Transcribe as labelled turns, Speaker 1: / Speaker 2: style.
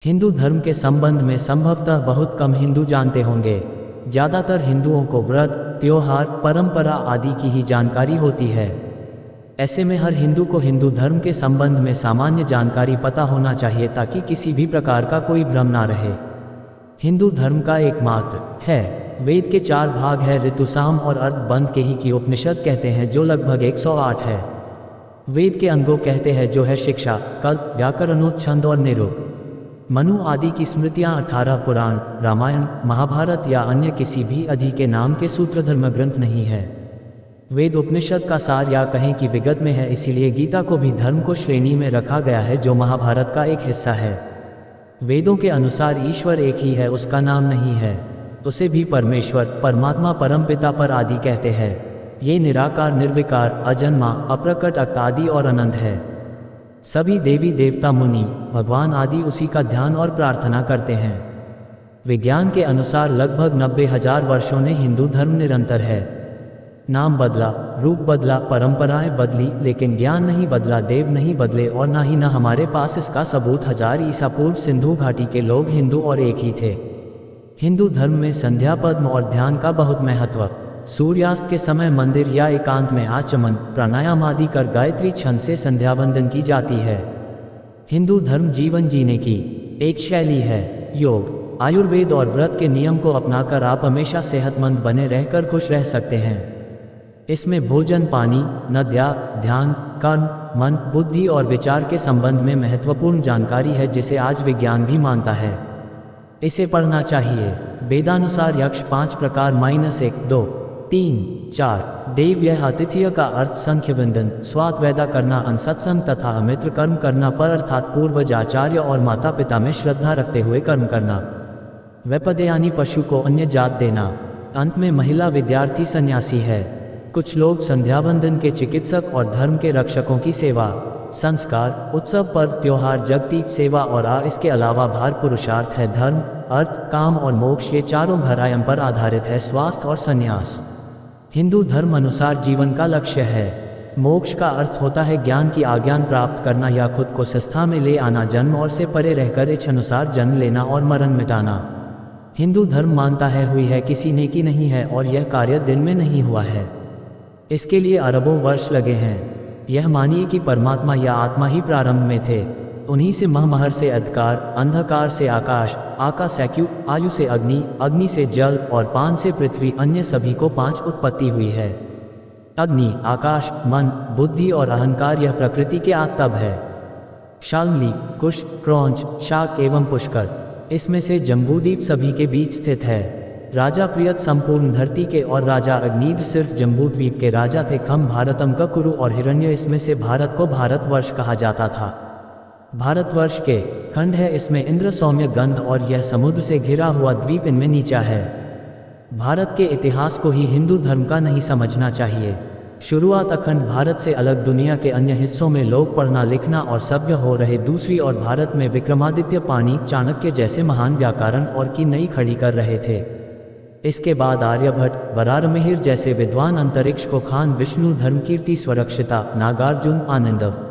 Speaker 1: हिंदू धर्म के संबंध में संभवतः बहुत कम हिंदू जानते होंगे। ज़्यादातर हिंदुओं को व्रत, त्योहार, परंपरा आदि की ही जानकारी होती है। ऐसे में हर हिंदू को हिंदू धर्म के संबंध में सामान्य जानकारी पता होना चाहिए ताकि किसी भी प्रकार का कोई भ्रम ना रहे। हिंदू धर्म का एकमात्र है वेद के 4 भाग है ऋतु, साम और अर्थ बंध के ही की उपनिषद कहते हैं जो लगभग 108 है। वेद के अंगों कहते हैं जो है शिक्षा, कल्प, व्याकरणों, छंद और निरुक्त। मनु आदि की स्मृतियाँ 18 पुराण, रामायण, महाभारत या अन्य किसी भी अधि के नाम के सूत्र धर्म ग्रंथ नहीं है। वेद उपनिषद का सार या कहें कि विगत में है, इसीलिए गीता को भी धर्म को श्रेणी में रखा गया है जो महाभारत का एक हिस्सा है। वेदों के अनुसार ईश्वर एक ही है, उसका नाम नहीं है। उसे भी परमेश्वर, परमात्मा, परमपिता पर आदि कहते हैं। ये निराकार, निर्विकार, अजन्मा, अप्रकट, अक्त आदि और अनंत है। सभी देवी देवता, मुनि, भगवान आदि उसी का ध्यान और प्रार्थना करते हैं। विज्ञान के अनुसार लगभग 90,000 वर्षों ने हिंदू धर्म निरंतर है। नाम बदला, रूप बदला, परंपराएं बदली, लेकिन ज्ञान नहीं बदला, देव नहीं बदले और ना ही ना हमारे पास इसका सबूत। 1000 ईसा पूर्व सिंधु घाटी के लोग हिंदू और एक ही थे। हिंदू धर्म में संध्या, पद्म और ध्यान का बहुत महत्व। सूर्यास्त के समय मंदिर या एकांत में आचमन, प्राणायाम आदि कर गायत्री छंद से संध्या वंदन की जाती है। हिंदू धर्म जीवन जीने की एक शैली है। योग, आयुर्वेद और व्रत के नियम को अपनाकर आप हमेशा सेहतमंद बने रहकर खुश रह सकते हैं। इसमें भोजन, पानी, नद्या, ध्यान, कर्म, मन, बुद्धि और विचार के संबंध में महत्वपूर्ण जानकारी है जिसे आज विज्ञान भी मानता है। इसे पढ़ना चाहिए। वेदानुसार यक्ष 5 प्रकार -1, 2, 3, 4। देव यह आतिथ्य का अर्थ संख्य वंदन, स्वात वैदा करना, अनसत्संग तथा अमित्र कर्म करना पर अर्थात पूर्वज, आचार्य और माता पिता में श्रद्धा रखते हुए कर्म करना। व्यपदयानी पशु को अन्य जात देना। अंत में महिला विद्यार्थी सन्यासी है। कुछ लोग संध्या वंदन के चिकित्सक और धर्म के रक्षकों की सेवा, संस्कार, उत्सव, पर्व, त्योहार, जगतीक सेवा और इसके अलावा भार पुरुषार्थ है। धर्म, अर्थ, काम और मोक्ष ये चारों घरायम पर आधारित है। स्वास्थ्य और संन्यास हिंदू धर्म अनुसार जीवन का लक्ष्य है। मोक्ष का अर्थ होता है ज्ञान की आज्ञान प्राप्त करना या खुद को संस्था में ले आना, जन्म और से परे रहकर इच्छ अनुसार जन्म लेना और मरण मिटाना। हिंदू धर्म मानता है हुई है किसी ने की नहीं है और यह कार्य दिन में नहीं हुआ है। इसके लिए अरबों वर्ष लगे हैं। यह मानिए कि परमात्मा या आत्मा ही प्रारंभ में थे। उन्हीं से महमहर से अंधकार, अंधकार से आकाश, आकाश से आयु, आयु से अग्नि, अग्नि से जल और पान से पृथ्वी, अन्य सभी को 5 उत्पत्ति हुई है। अग्नि, आकाश, मन, बुद्धि और अहंकार यह प्रकृति के आतब है। शाल्मली, कुश, क्रौंच, शाक एवं पुष्कर, इसमें से जम्बूद्वीप सभी के बीच स्थित है। राजा प्रियत संपूर्ण धरती के और राजा अग्निद्र सिर्फ जम्बूद्वीप के राजा थे। खम भारतम का कुरु और हिरण्य, इसमें से भारत को भारतवर्ष कहा जाता था। भारतवर्ष के खंड है, इसमें इंद्र, सौम्य, गंध और यह समुद्र से घिरा हुआ द्वीप इनमें नीचा है। भारत के इतिहास को ही हिंदू धर्म का नहीं समझना चाहिए। शुरुआत अखंड भारत से अलग दुनिया के अन्य हिस्सों में लोग पढ़ना लिखना और सभ्य हो रहे। दूसरी ओर भारत में विक्रमादित्य, पाणिनि, चाणक्य जैसे महान व्याकरण और की नई खड़ी कर रहे थे। इसके बाद आर्यभट्ट, वराहमिहिर जैसे विद्वान, अंतरिक्ष को खान, विष्णु, धर्मकीर्ति, स्वरक्षिता, नागार्जुन, आनंदव